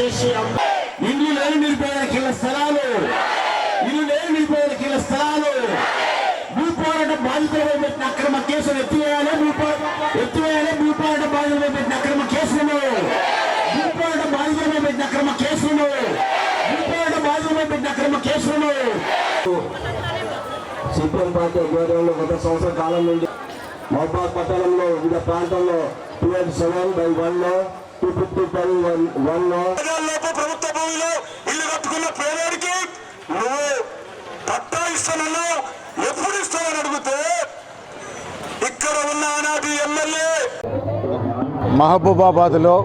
ఇల్లు లేని నిరుపేదలకు ఇళ్ల స్థలాలు, ఇల్లు లేని నిరుపేదలకు ఇళ్ల స్థలాలు, భూపోరాట బాధితులపై పెట్టిన అక్రమ కేసులు ఎత్తివేయాలి, భూపోరాట బాధితులపై పెట్టిన అక్రమ కేసులను, భూపోరాట బాధితులపై పెట్టిన అక్రమ కేసులను, భూపోరాట బాధితులపై పెట్టిన అక్రమ కేసులను. సిపిఎం పార్టీ ఆధ్వర్యంలో గత సంవత్సర కాలం నుండి మహబాద్ పట్టణంలో వివిధ ప్రాంతాల్లో 207/1 250/1 ప్రభుత్వ భూమిలో ఇల్లు కట్టుకున్న పేదవాడికి నువ్వు పట్టా ఇస్తానన్నా ఎప్పుడు ఇస్తానని అడిగితే ఇక్కడ ఉన్న ఆనాటి ఎమ్మెల్యే మహబూబాబాద్లో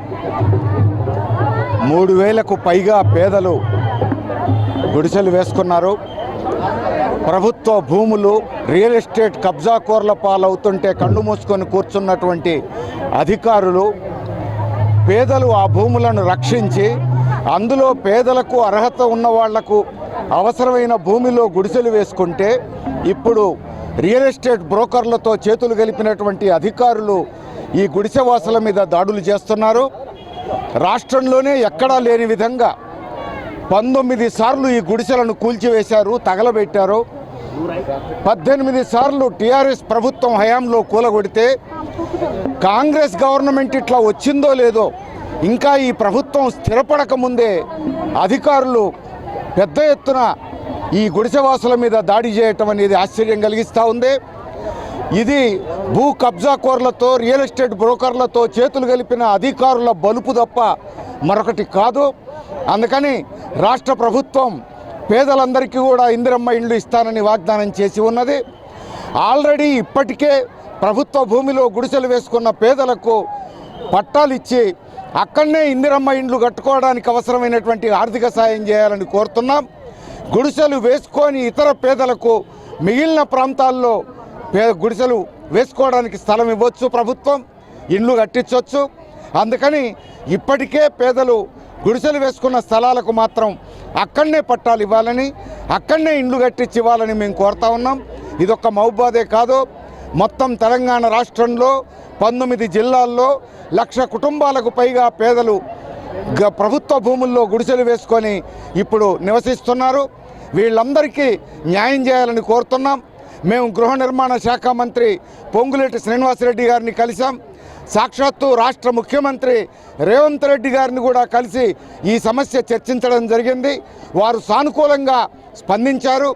3000కు పైగా పేదలు గుడిసెలు వేసుకున్నారు. ప్రభుత్వ భూములు రియల్ ఎస్టేట్ కబ్జాకోర్ల పాలవుతుంటే కళ్ళు మూసుకొని కూర్చున్నటువంటి అధికారులు పేదలు ఆ భూములను రక్షించి అందులో పేదలకు అర్హత ఉన్న వాళ్లకు అవసరమైన భూమిలో గుడిసెలు వేసుకుంటే ఇప్పుడు రియల్ ఎస్టేట్ బ్రోకర్లతో చేతులు కలిపినటువంటి అధికారులు ఈ గుడిసెవాసుల మీద దాడులు చేస్తున్నారు. రాష్ట్రంలోనే ఎక్కడా లేని విధంగా 19 సార్లు ఈ గుడిసెలను కూల్చివేశారు, తగలబెట్టారు. 18 సార్లు టీఆర్ఎస్ ప్రభుత్వం హయాంలో కూలగొడితే కాంగ్రెస్ గవర్నమెంట్ ఇట్లా వచ్చిందో లేదో ఇంకా ఈ ప్రభుత్వం స్థిరపడక ముందే అధికారులు పెద్ద ఎత్తున ఈ గుడిసెవాసుల మీద దాడి చేయటం అనేది ఆశ్చర్యం కలిగిస్తూ ఉంది. ఇది భూ కబ్జాకోర్లతో రియల్ ఎస్టేట్ బ్రోకర్లతో చేతులు కలిపిన అధికారుల బలుపు తప్ప మరొకటి కాదు. అందుకని రాష్ట్ర ప్రభుత్వం పేదలందరికీ కూడా ఇందిరమ్మ ఇండ్లు ఇస్తానని వాగ్దానం చేసి ఉన్నది. ఆల్రెడీ ఇప్పటికే ప్రభుత్వ భూమిలో గుడిసెలు వేసుకున్న పేదలకు పట్టాలు ఇచ్చి అక్కడనే ఇందిరమ్మ ఇండ్లు కట్టుకోవడానికి అవసరమైనటువంటి ఆర్థిక సాయం చేయాలని కోరుతున్నాం. గుడిసెలు వేసుకొని ఇతర పేదలకు మిగిలిన ప్రాంతాల్లో గుడిసెలు వేసుకోవడానికి స్థలం ఇవ్వచ్చు, ప్రభుత్వం ఇండ్లు కట్టించవచ్చు. అందుకని ఇప్పటికే పేదలు గుడిసెలు వేసుకున్న స్థలాలకు మాత్రం అక్కడనే పట్టాలు ఇవ్వాలని, అక్కడనే ఇండ్లు కట్టించి ఇవ్వాలని మేము కోరుతా ఉన్నాం. ఇదొక్క మహబూబాదే కాదు, మొత్తం తెలంగాణ రాష్ట్రంలో 19 జిల్లాల్లో 1,00,000 కుటుంబాలకు పైగా పేదలు ప్రభుత్వ భూముల్లో గుడిసెలు వేసుకొని ఇప్పుడు నివసిస్తున్నారు. వీళ్ళందరికీ న్యాయం చేయాలని కోరుతున్నాం. మేము గృహ నిర్మాణ శాఖ మంత్రి పొంగులేటి శ్రీనివాసరెడ్డి గారిని కలిసాం. సాక్షాత్తు రాష్ట్ర ముఖ్యమంత్రి రేవంత్ రెడ్డి గారిని కూడా కలిసి ఈ సమస్య చర్చించడం జరిగింది. వారు సానుకూలంగా స్పందించారు.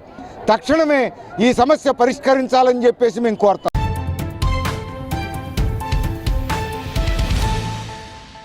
తక్షణమే ఈ సమస్య పరిష్కరించాలని చెప్పేసి మేము కోరుతాం.